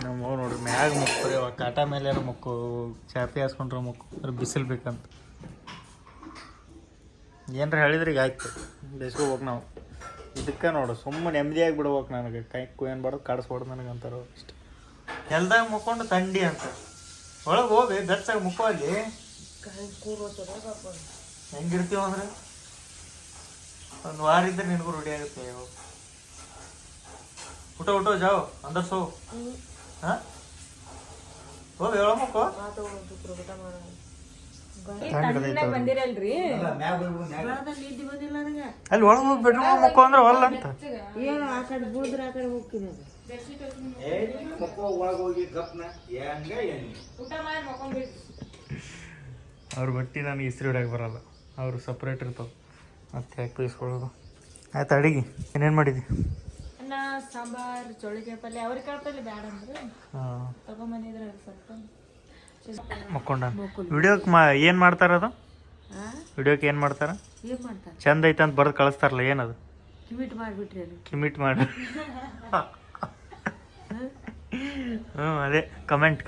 ನಮ್ಮ ನೋಡ್ರಿ ಮ್ಯಾಗ ಮುಕ್ಕ್ರಿ ಕಾಟ ಮೇಲೆ ಯಾರು ಮುಕ್ಕು ಚಾಪಿ ಹಾಸ್ಕೊಂಡ್ರೆ ಮುಕ್ಕು ಅದ್ರ ಬಿಸಿಲು ಬೇಕಂತ ಏನ್ರ ಹೇಳಿದ್ರೆ ಈಗ ಆಯ್ತು ಬೇಸ್ಕೋಬೇಕು ನಾವು ಇದಕ್ಕೆ ನೋಡು ಸುಮ್ಮನೆ ನೆಮ್ಮದಿಯಾಗಿ ಬಿಡ್ಬೇಕು ನನಗೆ ಕೈ ಕುಯ್ಯನ್ಬಾರ್ದು ಕಾಡಿಸ್ಬಾರ್ದು ನನಗೆ ಅಂತಾರ ಇಷ್ಟ ಎಲ್ದಾಗ ಮುಕ್ಕೊಂಡು ಥಂಡಿ ಅಂತ ಒಳಗೆ ಹೋಗಿ ಬೆಚ್ಚಾಗ ಮುಕ್ಕೋ ಅಲ್ಲಿ ಹೆಂಗಿರ್ತೀವ ಅಂದ್ರೆ ಒಂದು ವಾರ ಇದ್ರೆ ನಿನಗೂ ರೂಢಿ ಆಗುತ್ತೆ ಊಟ ಜಾವ್ ಅಂದರ್ ಸೋ ಹಾಂ ಹೋಗಿ ಹೇಳೋ ಮುಕ್ಕೋ ಅಲ್ಲಿ ಒಳಗೆ ಹೋಗಿ ಬೆಡ್ರೂಮ್ ಮುಕ್ಕೋ ಅಂದ್ರೆ ಒಲ್ಲ ಅಂತ ಅವ್ರ ಬಟ್ಟಿ ನನಗೆ ಇಸ್ತ್ರಿ ಹೊಡ್ಯಾಕೆ ಬರಲ್ಲ ಅವರು ಸಪ್ರೇಟ್ ಇರ್ತಾವೆ ಮತ್ತೆ ಯಾಕೆ ಬೀಸ್ಕೊಳ್ಳೋದು ಆಯ್ತು ಅಡಿಗೆ ಏನೇನು ಮಾಡಿದ್ವಿ ಅನ್ನ ಸಾಂಬಾರ್ ಚೌಳಿಕಾಯಿ ಪಲ್ಯ ಅವ್ರಿಕಾಯಿ ಪಲ್ಯ ಬ್ಯಾಡ ಅಂದ್ರೆ ಹಾಂ ತಗೊಂಬಂದಿದ್ರೆ ಸ್ವಲ್ಪ ಮಕ್ಕೊಂಡ ವಿಡಿಯೋಕ್ಕೆ ಏನು ಮಾಡ್ತಾರದು ವಿಡಿಯೋಕ್ಕೆ ಏನು ಮಾಡ್ತಾರ ಚಂದ ಐತೆ ಅಂತ ಬರ್ದು ಕಳಿಸ್ತಾರಲ್ಲ ಏನದು ಕಿಮಿಟ್ ಮಾಡಿ ಹ್ಞೂ ಅದೇ ಕಮೆಂಟ್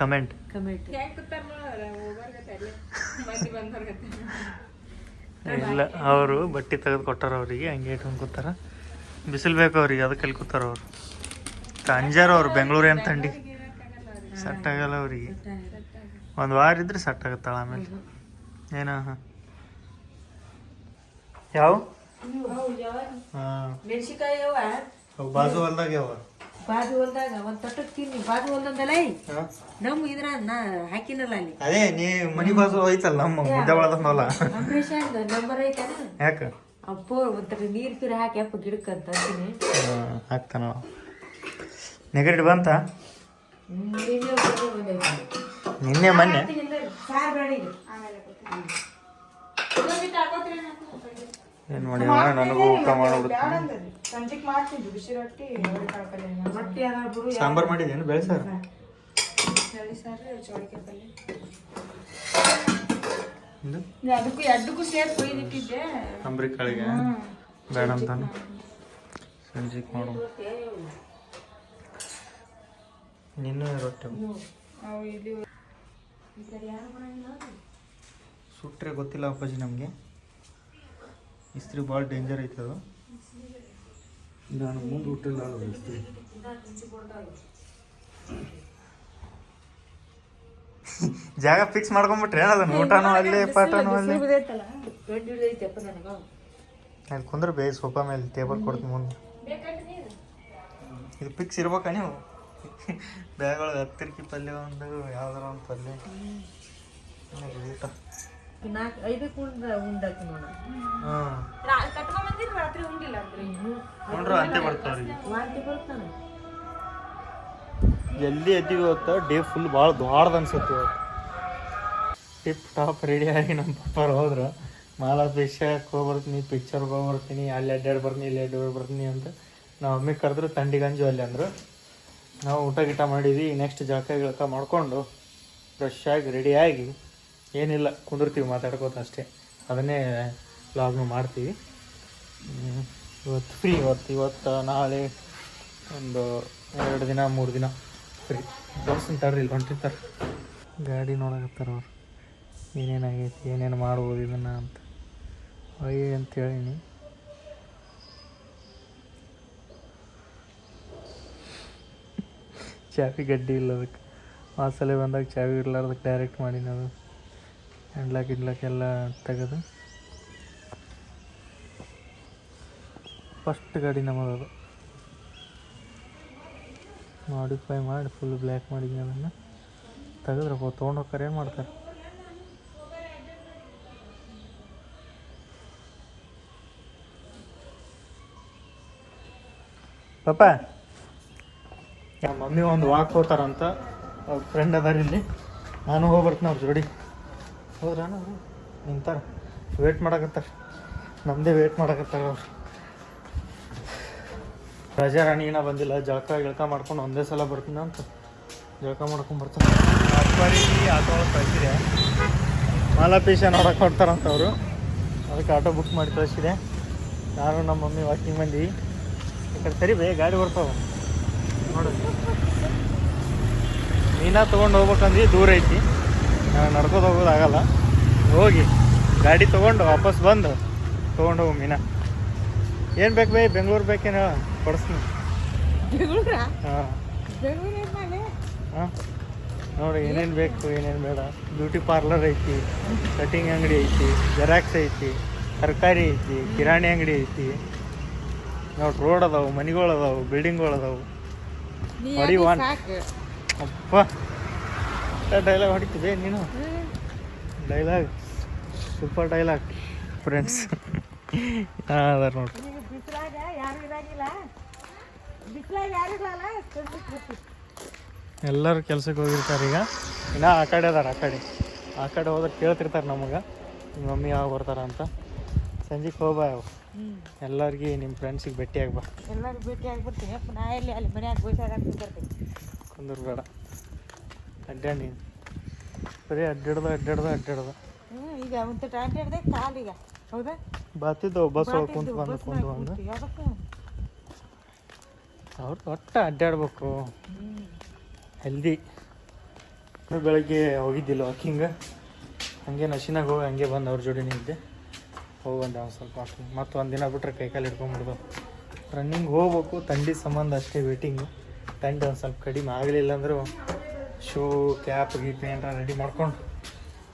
ಇಲ್ಲ ಅವರು ಬಟ್ಟೆ ತೆಗೆದು ಕೊಟ್ಟಾರ ಅವರಿಗೆ ಹಂಗೆ ಇಟ್ಕೊಂಡು ಕೂತಾರ ಬಿಸಿಲು ಬೇಕು ಅವ್ರಿಗೆ ಅದಕ್ಕೆ ಅಲ್ಲಿ ಕೂತಾರ ಅವರು ಅಂಜಾರ ಅವ್ರು ಬೆಂಗಳೂರು ಏನು ಥಂಡಿ ಸೆಟ್ ಆಗಲ್ಲ ಅವರಿಗೆ ಒಂದು ವಾರ ಇದ್ರೆ ಸೆಟ್ ಆಗುತ್ತಾಳ ಆಮೇಲೆ ಏನ ಹಾಂ ಯಾವ ಹಾಂ ಬಾಜು ಹೊಲ್ದಾಗ ಯಾವ ಬಾಜು ಹೊಲ್ದಾಗ ಒಂದ್ ತಟ್ಟಕ್ ತಿನ್ನಿ ಬಾಜು ಹೊಲ್ದಂದಲ್ಲ ನಮ್ ಇದ್ರ ನಾ ಹಾಕಿನಲ್ಲ ಅಲ್ಲಿ ಅದೇ ನೀ ಮನಿ ಬಾಜು ಐತಲ್ಲ ನಮ್ಮ ಮುದ್ದೆ ಒಳದ ಹೊಲ ಅಂಬರೀಷ್ ನಂಬರ್ ಐತನ ಯಾಕ ಅಪ್ಪೋ ಒಂಥರ ನೀರ್ ಪಿರ ಹಾಕಿ ಅಪ್ಪ ಗಿಡಕ್ಕಂತ ಅಂತೀನಿ ಹಾಕ್ತಾನ ನೆಗಡಿ ಬಂತ ನಿನ್ನೆ ಮೊನ್ನೆ ಸಾರ್ ಬೇಡ ಏನು ಮಾಡಿ ನನಗೂ ಊಟ ಮಾಡೋದು ಸಾಂಬಾರು ಮಾಡಿದೇನು ಬೇಳೆ ಸಾರು ಅದಕ್ಕೂ ಸೇರ್ ಕೊಯ್ದಿಟ್ಟಿದ್ದೆ ಅಂಬ್ರಿ ಕಾಳಿಗೆ ಬೇಡ ಅಂತಾನು ಸಂಜೆಗೆ ಮಾಡು ನಿನ್ನೂ ರೊಟ್ಟೆ ಸುಟ್ರೆ ಗೊತ್ತಿಲ್ಲ ಅಪ್ಪಾಜಿ ನಮಗೆ ಇಸ್ತ್ರಿ ಭಾಳ ಡೇಂಜರ್ ಐತೆ ಅದು ನಾನು ಮುಂದೆ ಹುಟ್ಟಿಲ್ಲ ಇಸ್ತ್ರಿ ಜಾಗ ಫಿಕ್ಸ್ ಮಾಡ್ಕೊಂಬಿಟ್ರೆ ಅದನ್ನ ಊಟನೂ ಅಲ್ಲೇ ಪಾಠನೂ ಅಲ್ಲೇ ನಾನು ಕುಂದ್ರೆ ಬೇ ಸೋಫಾ ಮೇಲೆ ಟೇಬಲ್ ಕೊಡ್ತೀನಿ ಮುಂದೆ. ಇದು ಫಿಕ್ಸ್ ಇರ್ಬೇಕಾ ನೀವು ಬ್ಯಾಗೊಳಗೆ ಹತ್ತಿರಕಿ ಪಲ್ಯ ಒಂದು ಯಾವ್ದಾರ ಒಂದು ಪಲ್ಯ ಊಟ 4-5 ಉಂಡಾಕಿ ನೋಡ. ಹಾಂ ಕಟ್ಕೊಂಬಂದಿದ್ದು ರಾತ್ರಿ ಉಂಡಿಲ್ಲ ಅಂದ್ರೆ ನೋಡ್ರಿ ಅಂತೆ ಬರ್ತಾವ್ರಿಗೆ ವಾಂತಿ ಬರ್ತಾನೆ. ಜಲ್ದಿ ಎದ್ದಿಗೆ ಹೋಗ್ತಾ ಡೇ ಫುಲ್ ಭಾಳ ದೊಡ್ಡದು ಅನ್ಸುತ್ತೆ ಇವತ್ತು. ಟಿಪ್ ಟಾಪ್ ರೆಡಿ ಆಗಿ ನಮ್ಮ ಪಪ್ಪಾರು ಹೋದ್ರು. ಮಾಲಾಭಿಷೇಕಕ್ಕೆ ಹೋಗ್ಬರ್ತೀನಿ, ಪಿಕ್ಚರ್ಗೆ ಹೋಗ್ಬರ್ತೀನಿ, ಅಲ್ಲಿ ಅಡ್ಡಾಡಿ ಬರ್ತೀನಿ, ಇಲ್ಲಿ ಅಡ್ಡಾಡಿ ಬರ್ತೀನಿ ಅಂತ ನಾವು ಮಮ್ಮಿ ಕರೆದ್ರು. ತಂಡಿಗಂಜು ಅಲ್ಲಿ ಅಂದರು. ನಾವು ಊಟ ಗೀಟ ಮಾಡಿದ್ವಿ. ನೆಕ್ಸ್ಟ್ ಜಳಕ ಮಾಡಿಕೊಂಡು ಫ್ರೆಶ್ ಆಗಿ ರೆಡಿಯಾಗಿ ಏನಿಲ್ಲ ಕುಂದಿರ್ತೀವಿ ಮಾತಾಡ್ಕೋತ ಅಷ್ಟೇ. ಅದನ್ನೇ ವ್ಲಾಗ್ನು ಮಾಡ್ತೀವಿ. ಇವತ್ತು ಫ್ರೀ. ಇವತ್ತು ನಾಳೆ ಒಂದು 2 ದಿನ 3 ದಿನ ಫ್ರೀ. ದೋಸ್ತನ್ ತರ್ರಿ ಇಲ್ಲಿ ಹೊಂಟಿರ್ತಾರೆ. ಗಾಡಿ ನೋಡಕತ್ತಾರ ಅವ್ರು, ಏನೇನಾಗೈತಿ, ಏನೇನು ಮಾಡ್ಬೋದು ಇದನ್ನು ಅಂತ ಅಂತ ಹೇಳೀನಿ. ಚಾವಿ ಗಡ್ಡಿ ಇಲ್ಲ ಅದಕ್ಕೆ. ವಾಸಲೆ ಬಂದಾಗ ಚಾವಿ ಇರ್ಲಾರ್ದಕ್ಕೆ ಡೈರೆಕ್ಟ್ ಮಾಡೀನಿ. ಅದು ಹ್ಯಾಂಡ್ಲಾಕ್ ಎಲ್ಲ ತೆಗೆದು ಫಸ್ಟ್ ಗಾಡಿ ನಮ್ಮದು ಮಾಡಿಫೈ ಮಾಡಿ ಫುಲ್ ಬ್ಲ್ಯಾಕ್ ಮಾಡಿದ್ದೀನಿ. ಅದನ್ನು ತೆಗೆದ್ರಪ್ಪ ತೊಗೊಂಡು ಹೋಗ್ತಾರೆ. ಏನು ಮಾಡ್ತಾರೆ? ಪಾಪ ನಮ್ಮ ಮಮ್ಮಿ ಒಂದು ವಾಕ್ ಹೋಗ್ತಾರಂತ. ಅವ್ರ ಫ್ರೆಂಡ್ ಅದಾರ ಇಲ್ಲಿ. ನಾನು ಹೋಗ್ಬರ್ತೀನಿ ಅವ್ರ ಜೋಡಿ. ಹೋದ್ರಾನ ಅವರು ನಿಂತಾರ, ವೇಟ್ ಮಾಡಕತ್ತಾರ. ನಮ್ಮದೇ ವೇಟ್ ಮಾಡಕತ್ತಾರ ಅವ್ರು. ರಜಾ ರಾಣಿನ ಬಂದಿಲ್ಲ. ಜಳಕ ಮಾಡ್ಕೊಂಡು ಒಂದೇ ಸಲ ಬರ್ತೀನಿ ಅಂತ ಜಳಕ ಮಾಡ್ಕೊಂಡು ಬರ್ತಾರೆ. ಅಪ್ಪಾರಿ ಆಟೋ ಒಳಗೆ ಕಳಿಸಿದೆ. ಮಾಲಾಪೀಶ ನೋಡಕ್ಕೆ ಹೊಡ್ತಾರಂತ ಅವರು. ಅದಕ್ಕೆ ಆಟೋ ಬುಕ್ ಮಾಡಿ ಕಳಿಸಿದೆ. ನಾನು ನಮ್ಮ ಮಮ್ಮಿ ವಾಕಿಂಗ್ ಬಂದೀವಿ. ಈ ಕಡೆ ಸರಿ ಬೇ ಗಾಡಿ ಬರ್ತಾವೆ ನೋಡು. ಮೀನಾ ತೊಗೊಂಡು ಹೋಗ್ಬೇಕಂದ್ರೆ ದೂರ ಐತಿ, ನಡ್ಕೋದು ಹೋಗೋದಾಗಲ್ಲ. ಹೋಗಿ ಗಾಡಿ ತೊಗೊಂಡು ವಾಪಸ್ ಬಂದು ತೊಗೊಂಡು ಹೋಗು ಮೀನಾ. ಏನು ಬೇಕು ಬೈ? ಬೆಂಗ್ಳೂರು ಬೇಕೇನು ಕೊಡಿಸ್ತೀನಿ. ಹಾಂ ಹಾಂ ನೋಡಿ ಏನೇನು ಬೇಕು ಏನೇನು ಬೇಡ. ಬ್ಯೂಟಿ ಪಾರ್ಲರ್ ಐತಿ, ಕಟಿಂಗ್ ಅಂಗಡಿ ಐತಿ, ಜೆರಾಕ್ಸ್ ಐತಿ, ತರಕಾರಿ ಐತಿ, ಕಿರಾಣಿ ಅಂಗಡಿ ಐತಿ. ನೋಡಿ ರೋಡ್ ಅದಾವು, ಮನೆಗಳು ಅದಾವು, ಬಿಲ್ಡಿಂಗ್ಗಳು ಅದಾವು. ಹೊಡಿ ಒನ್ ಅಪ್ಪ ಡೈಲಾಗ್ ಹೊಡಿತಿದ್ದೆ ನೀನು. Dialogue super dialogue friends. ಅದಾರ ನೋಡಿ. ಎಲ್ಲರೂ ಕೆಲ್ಸಕ್ಕೆ ಹೋಗಿರ್ತಾರೆ ಈಗ. ಇನ್ನೂ ಆ ಕಡೆ ಅದಾರ. ಆ ಕಡೆ ಹೋದ್ರೆ ಕೇಳ್ತಿರ್ತಾರೆ ನಮಗೆ, ನಿಮ್ಮ ಮಮ್ಮಿ ಯಾವಾಗ ಬರ್ತಾರ ಅಂತ. ಸಂಜೆಗೆ ಹೋಗ್ಬಾ ಎಲ್ಲರಿಗೆ, ನಿಮ್ಮ ಫ್ರೆಂಡ್ಸಿಗೆ ಭೇಟಿ ಆಗ್ಬಾ. ಎಲ್ಲರೂ ಭೇಟಿ ಆಗ್ಬಿಡ್ತೀನಿ. ನಾ ಎಲ್ಲಿ ಅಲ್ಲಿ ಮನ್ಯಾಗ ಬರ್ತೀನಿ. ಕುಂದರ್ಬೇಡ, ಅಡ್ಡಾಡಿ ನೀನು ಬರೀ ಅಡ್ಡಾಡ್ದ. ಈಗ ಒಂದು ಟೈಮ್ ಹಿಡ್ದೆ ಕಾಲೀಗ. ಹೌದಾ? ಬಾತಿದ್ದವು ಬಸ್ ಒಳಗೆ ಕುಂತು ಬಂದು ಅವ್ರು ಒಟ್ಟು ಅಡ್ಡಾಡ್ಬೇಕು, ಹೆಲ್ದಿ. ಬೆಳಗ್ಗೆ ಹೋಗಿದ್ದಿಲ್ಲ ವಾಕಿಂಗ್, ಹಂಗೆ ನಶಿನಾಗ ಹೋಗಿ ಹಂಗೆ ಬಂದು ಅವ್ರ ಜೋಡಿ ನಿಂತೆ ಹೋಗಿ ಬಂದೆ ಒಂದು ಸ್ವಲ್ಪ ವಾಕಿಂಗ್. ಮತ್ತು ಒಂದು ದಿನ ಬಿಟ್ರೆ ಕೈಕಾಲು ಹಿಡ್ಕೊಂಡ್ಬಿಡ್ದು. ರನ್ನಿಂಗ್ ಹೋಗ್ಬೇಕು, ಥಂಡಿ ಸಂಬಂಧ ಅಷ್ಟೇ ವೇಟಿಂಗು. ಥಂಡಿ ಒಂದು ಸ್ವಲ್ಪ ಕಡಿಮೆ ಆಗಲಿಲ್ಲ ಅಂದರೂ ಶೂ ಕ್ಯಾಪ್ ಗೀಪ್ ಏನಾರ ರೆಡಿ ಮಾಡ್ಕೊಂಡು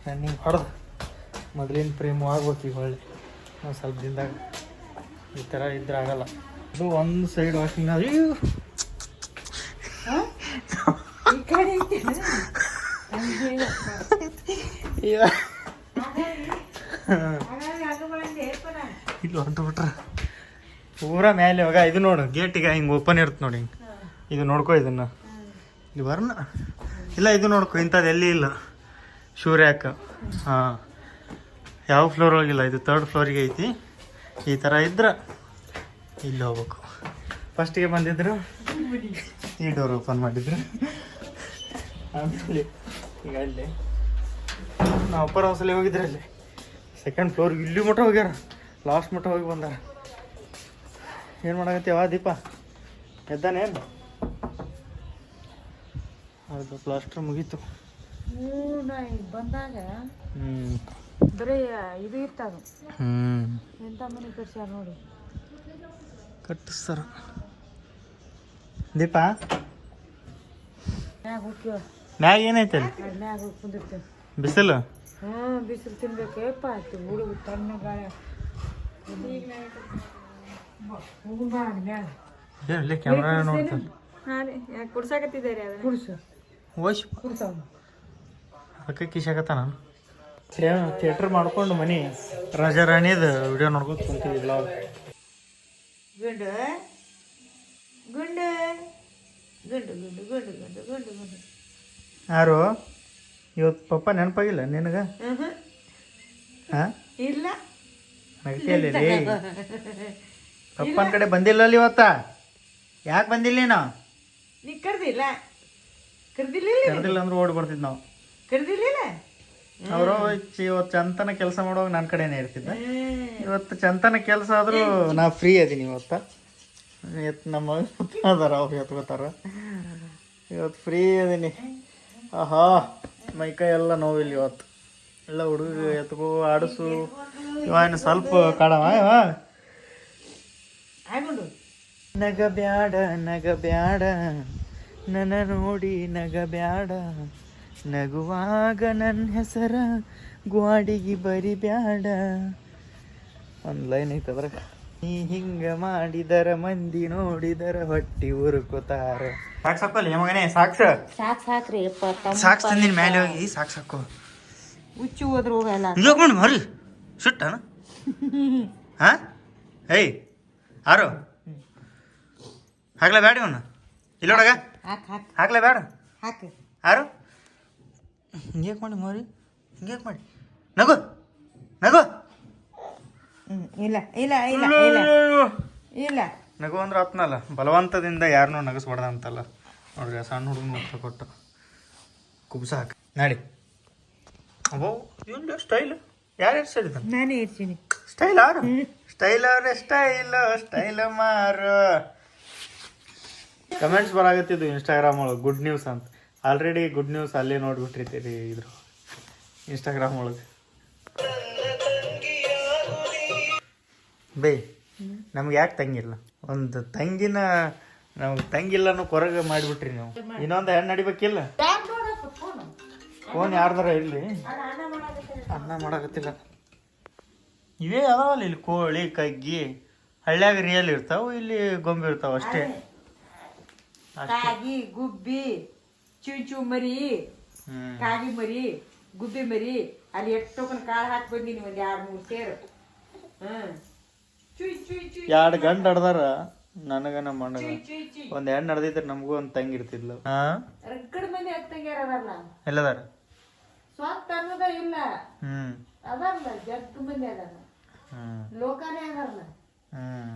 ರನ್ನಿಂಗ್ ಹೊಡೆದು ಮೊದಲಿನ ಪ್ರೇಮು ಆಗ್ಬೇಕು. ಈಗ ಒಳ್ಳೆ ಒಂದು ಸ್ವಲ್ಪ ದಿನದಾಗ ಈ ಥರ ಇದ್ರೆ ಆಗಲ್ಲ. ಅದು ಒಂದು ಸೈಡ್ ವಾಕಿಂಗ್ ಅದು ಇಲ್ಲಿ ಹೊಂಟ್ಬಿಟ್ರೆ ಪೂರಾ ಮೇಲೆ ಇವಾಗ. ಇದು ನೋಡು ಗೇಟಿಗೆ ಹಿಂಗೆ ಓಪನ್ ಇರುತ್ತೆ ನೋಡಿ, ಹಿಂಗೆ. ಇದು ನೋಡ್ಕೊ, ಇದನ್ನು ಇಲ್ಲಿ ಬರ್ನ ಇಲ್ಲ. ಇದು ನೋಡ್ಕೊ, ಇಂಥದ್ದು ಎಲ್ಲಿ ಇಲ್ಲ ಶೂ ರ್ಯಾಕ್. ಹಾಂ, ಯಾವ ಫ್ಲೋರ್ ಹೋಗಿಲ್ಲ. ಇದು 3rd ಫ್ಲೋರಿಗೆ ಐತಿ. ಈ ಥರ ಇದ್ರೆ ಇಲ್ಲಿ ಹೋಗ್ಬೇಕು. ಫಸ್ಟಿಗೆ ಬಂದಿದ್ರು ಈ ಡೋರ್ ಓಪನ್ ಮಾಡಿದ್ರು. ಆಮೇಲೆ ಈಗ ಅಲ್ಲಿ ನಾವು ಅಪ್ಪರ್ ಹೌಸಲ್ಲಿ ಹೋಗಿದ್ರೆ ಅಲ್ಲಿ 2nd ಫ್ಲೋರ್ ಇಲ್ಲಿ ಮಟ್ಟ ಹೋಗ್ಯಾರ. ಲಾಸ್ಟ್ ಮಟ್ಟ ಹೋಗಿ ಬಂದಾರ. ಏನು ಮಾಡಕತ್ತೀವ ದೀಪ? ಎದ್ದಾನೇನು? ಹೌದು, ಪ್ಲಾಸ್ಟರ್ ಮುಗೀತು. ಬಂದಾಗ ಬರೀ ಇದು ಇರ್ತದು. ಎಂತ ಮನೆ ಕಟ್ಸ್ಯಾರ ನೋಡಿ, ಕಟ್ಟಿಸ್ತಾರ. ದೀಪ ಮ್ಯಾಗ ಹೋಗ್ತೀವ. ಮ್ಯಾಗ ಏನೈತೆ ಅಲ್ಲಿ? ಮ್ಯಾಗ ಹೋಗಿ ಕುಂದಿರ್ತೇವೆ. ಬಿಸಿಲು? ಬಿಸಿಲು ತಿನ್ಬೇಕೇಪ್ಪ. ಹುಡುಗ ತಣ್ಣ ಗಾಳಿ ಏನಲ್ಲಿ ಕ್ಯಾಮ್ರಾ ನೋಡ್ತಾರೆ ಹಾಂ ರೀ ಯಾಕೆ ಕುಡ್ಸಾಕತ್ತಿದ್ದೀರಿ ಅದನ್ನ ಕುಡ್ಸು ಓಶ್ ಕುಡ್ಸವ್ ಅದಕ್ಕೆ ಕಿಶಾಕತ್ತ ನಾನು ಥಿಯೇಟ್ರ್ ಮಾಡ್ಕೊಂಡು ಮನಿ ರಾಜಾರಾಣಿದ ವಿಡಿಯೋ ನೋಡ್ಕೊಂಡು ಕುಂತೀವಿ ಬ್ಲಾಗ್ ಗುಂಡು ಗುಂಡು ಗುಂಡು ಗುಂಡು ಗುಂಡು ಗುಂಡು ಗುಂಡು ಗುಂಡು ಯಾರು ಇವತ್ತು ಪಪ್ಪ ನೆನಪಾಗಿಲ್ಲ ನಿನಗೆ ಹಾಂ ಇಲ್ಲ ನಗತಿಯಲ್ಲಿ ಪಪ್ಪನ ಕಡೆ ಬಂದಿಲ್ಲ ಅಲ್ಲಿ ಇವತ್ತ ಯಾಕೆ ಬಂದಿಲ್ಲ ನೀನು ನೀ ಕರ್ದಿಲ್ಲ ಕರ್ದಿಲ್ಲ ಕರೆದಿಲ್ಲ ಅಂದ್ರೆ ಓಡಿ ಬರ್ತಿದ್ ನಾವು ಕರ್ದಿಲ್ಲ ಅವರು ಇವತ್ತು ಚಂತನ ಕೆಲಸ ಮಾಡುವಾಗ ನನ್ನ ಕಡೆನೇ ಇರ್ತಿದ್ದ ಇವತ್ತು ಚಂತನ ಕೆಲಸ ಆದರೂ ನಾ ಫ್ರೀ ಅದೀನಿ ಇವತ್ತು ನಮ್ಮ ಅದಾರ ಅವ್ರು ಎತ್ಕೋತಾರ ಇವತ್ತು ಫ್ರೀ ಅದೀನಿ ಆಹಾ ಮೈಕೈ ಎಲ್ಲ ನೋವಿಲ್ಲ ಇವತ್ತು ಎಲ್ಲ ಹುಡುಗ ಎತ್ಕೋ ಆಡಿಸು ಇವ ಸ್ವಲ್ಪ ಕಾಡವ ಇವ ಆಗೊಂಡು ನಗ ಬ್ಯಾಡ ನನ್ನ ನೋಡಿ ನಗ ಬ್ಯಾಡ ನಗುವಾಗ ನನ್ನ ಹೆಸರ ಗ್ವಾಡಿಗೆ ಬರಿ ಬ್ಯಾಡ ಒಂದು ಲೈನ್ ಐತೆ ಅದ್ರಾಗ ನೀ ಹಿಂಗ ಮಾಡಿದರ ಮಂದಿ ನೋಡಿದರ ಹೊಟ್ಟಿ ಉರುಕೋತಾರ ಸಾಕು ಸಾಕಲ್ಲ ಮಗನೇ ಸಾಕು ಸಾಕ್ರಿ ಸಾಕು ತಂದಿನ ಮೇಲೆ ಹೋಗಿ ಸಾಕು ಹುಚ್ಚು ಹೋದ್ರು ಹೋಗಲ್ಲ ಇವಾಗ ಮರಿ ಸುಟ್ಟ ಹಾ ಏಯ್ ಆರು ಹಾಕ್ಲಾ ಬೇಡ ಇವನು ಇಲ್ಲೋಡಗ ಹಾಕ್ ಹಾಕ್ ಹಾಕ್ಲಾ ಬೇಡ ಹಾಕ್ ಆರು ಹಿಂಗೇಕ್ ಮಾಡಿ ಮರಿ ಹಿಂಗೇಕ್ ಮಾಡಿ ನಗು ನಗು ಇಲ್ಲ ಇಲ್ಲ ಇಲ್ಲ ಇಲ್ಲ ಇಲ್ಲ ನಗು ಅಂದ್ರೆ ಆತ್ನಲ್ಲ ಬಲವಂತದಿಂದ ಯಾರನ್ನೂ ನಗಸ್ಬಾರ್ದ ಅಂತಲ್ಲ ನೋಡ್ರಿ ಆ ಸಣ್ಣ ಹುಡುಗನ ಉತ್ತರ ಕೊಟ್ಟು ಕುಬ್ಸ ಹಾಕಿ ನಾಡಿ ಅಬ್ಬೋ ಇವನು ಸ್ಟೈಲ್ ಯಾರ್ಯಾರು ಸ್ಟೈಲ್ ಇದ್ದಾನೆ ನಾನೇ ಇರ್ತೀನಿ ಸ್ಟೈಲ್ ಆರು ಸ್ಟೈಲ್ ಅವ್ರೆ ಸ್ಟೈಲ್ ಮಾರು ಕಮೆಂಟ್ಸ್ ಬರಾಗತ್ತಿದ್ದು ಇನ್ಸ್ಟಾಗ್ರಾಮ್ ಒಳಗೆ ಗುಡ್ ನ್ಯೂಸ್ ಅಂತ ಆಲ್ರೆಡಿ ಗುಡ್ ನ್ಯೂಸ್ ಅಲ್ಲೇ ನೋಡ್ಬಿಟ್ಟಿರ್ತೀರಿ ಇದ್ರ ಇನ್ಸ್ಟಾಗ್ರಾಮ್ ಒಳಗೆ ಬೇ ನಮ್ಗೆ ಯಾಕೆ ತಂಗಿಲ್ಲ ಒಂದು ತಂಗಿನ ನಮ್ಗೆ ತಂಗಿಲ್ಲನೂ ಕೊರಗ ಮಾಡಿಬಿಟ್ರಿ ನೀವು ಇನ್ನೊಂದು ಹೆಣ್ಣು ನಡಿಬೇಕಿಲ್ಲ ಫೋನ್ ಯಾರ್ದಾರ ಇರಲಿ ಅನ್ನ ಮಾಡಕತ್ತಿಲ್ಲ ಇವೇ ಅದಾವಲ್ಲ ಇಲ್ಲಿ ಕೋಳಿ ಕಗ್ಗಿ ಹಳ್ಳ್ಯಾಗ ರಿಯಲ್ ಇರ್ತಾವ ಇಲ್ಲಿ ಗೊಂಬೆ ಇರ್ತಾವ ಅಷ್ಟೇ ಕಾಗಿ ಗುಬ್ಬಿ ಚುಂಚು ಮರಿ ಕಾಗಿ ಮರಿ ಗುಬ್ಬಿ ಮರಿ ಅಲ್ಲಿ ಎಷ್ಟೊಂದು ಕಾಳು ಹಾಕಿ ಬಂದೀನಿ ಒಂದ್ 2-3 ಸೇರು ಚುಯ್ ಚುಯ್ ಚುಯ್ ಎರಡು ಗಂಟು ಹಡ್ದಾರ ನನಗ ನಮ್ಮ ಅಣ್ಣಗ ಚುಯ್ ಚುಯ್ ಒಂದ್ ಹೆಣ್ಣು ನಡ್ದಿದ್ರೆ ನಮಗೂ ಒಂದು ತಂಗಿ ಇರ್ತಿದ್ಲು ಹಾ ರಗಡ್ ಮಂದಿ ಹತ್ತಂಗ್ಯಾರ ಅದಾರಲ್ಲ ಎಲ್ಲದಾರ ಸ್ವಂತ ಅನ್ನೋದ ಇಲ್ಲ ಹ್ಮ್ ಅದಾರಲ್ಲ ಜಗ್ಗ ಮಂದಿ ಅದಾರ ಹ್ಮ್ ಲೋಕಾನೇ ಅದಾರಲ್ಲ ಹ್ಮ್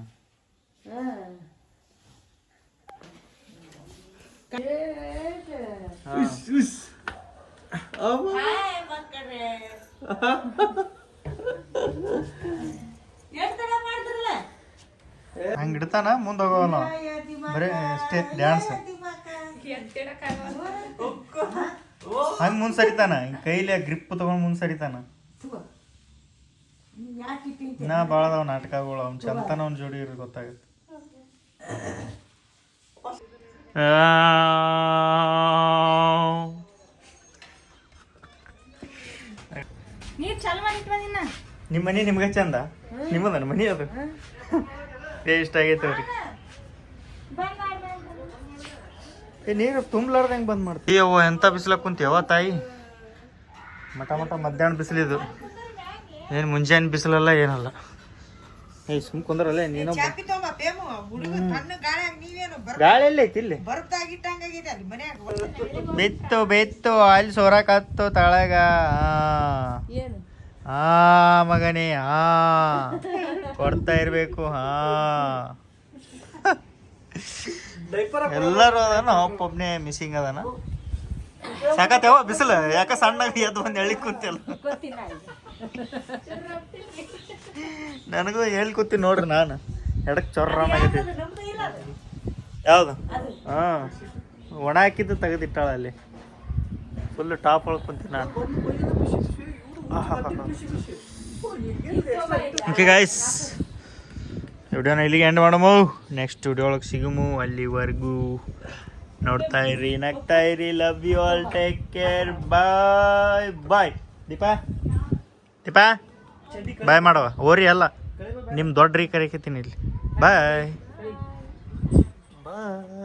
ಹಂಗ ಇಡ್ತಾನ ಮುಂದೆ ಹೋಗೋಲ್ಲ ಬರೀ ಅಷ್ಟೇ ಡ್ಯಾನ್ಸ್ ಹಂಗ ಮುಂದ್ ಸರಿತಾನ ಹಿಂಗ್ ಕೈಲಿ ಗ್ರಿಪ್ ತಗೊಂಡ್ ಮುಂದ್ ಸರಿತಾನ ನಾ ಭಾಳ ಅದಾವ ನಾಟಕಗಳು ಅವ್ನ ಚಂತನ ಅವ್ನ ಜೋಡಿ ಇರೋ ಗೊತ್ತಾಗತ್ತೆ ನೀರ್ ಚಾಲು ಮಾಡಿಟ್ಟು ಬಂದಿನ ನಿಮ್ಮ ಮನೆ ನಿಮ್ಗೆ ಚಂದ ನಿಮ್ಮದ ಮನಿ ಅದು ಇಷ್ಟ ಆಗೈತೆ ಅವ್ರಿಗೆ ನೀರು ತುಂಬಲಾರ್ದಂಗೆ ಬಂದ್ ಮಾಡ್ತೀವಿ ಅಯ್ಯವ್ವ ಎಂತ ಬಿಸಿಲಾಗ ಕುಂತೀಯವ್ವ ತಾಯಿ ಮಠ ಮಧ್ಯಾಹ್ನ ಬಿಸಿಲಿದು ಏನು ಮುಂಜಾನೆ ಬಿಸಿಲಲ್ಲ ಏನಲ್ಲ ಏಯ್ ಸುಮ್ ಕುಂದ್ರಲ್ಲ ನೀನು ಗಾಳಿ ಎಲ್ಲ ಐತಿ ಇಲ್ಲಿ ಬೆತ್ತು ಅಲ್ಲಿ ಸೋರಾಕತ್ತು ತಳಗ ಹಾ ಮಗನೇ ಹಾ ಕೊಡ್ತಾ ಇರ್ಬೇಕು ಹಾ ಎಲ್ಲರೂ ಅದಾನ ಒಬ್ಬೊಬ್ನೇ ಮಿಸ್ಸಿಂಗ್ ಅದಾನ ಸಾಕತ್ತೇವ ಬಿಸಿಲು ಯಾಕ ಸಣ್ಣ ಎದ್ದು ಬಂದು ಎಳಿ ಕೂತಿಲ್ಲ ನನಗೂ ಹೇಳಿ ಕೂತೀನಿ ನೋಡ್ರಿ ನಾನು ಎಡಕ್ ಚೊರ್ರಾನಾಗೈತಿ ಯಾವ್ದು ಹಾ ಒಣ ಹಾಕಿದ್ದು ತೆಗೆದಿಟ್ಟಾಳ ಅಲ್ಲಿ ಫುಲ್ ಟಾಪ್ ಒಳಗೆ ಕುಂತೀನಿ ನಾನು ಓಕೆ ಗಾಯ್ಸ್ ವಿಡಿಯೋನ ಇಲ್ಲಿಗೆ ಎಂಡ್ ಮಾಡಮು ನೆಕ್ಸ್ಟ್ ವಿಡಿಯೋ ಒಳಗೆ ಸಿಗಮು ಅಲ್ಲಿವರೆಗೂ ನೋಡ್ತಾ ಇರಿ ನಗ್ತಾ ಇರಿ love you all take care bye bye Deepa bye ಮಾಡವ ಓರಿ ಅಲ್ಲ ನಿಮ್ಮ ದೊಡ್ಡ ರೀ ಕರೆಕತ್ತೀನಿ ಇಲ್ಲಿ ಬಾಯ್ ಬಾಯ್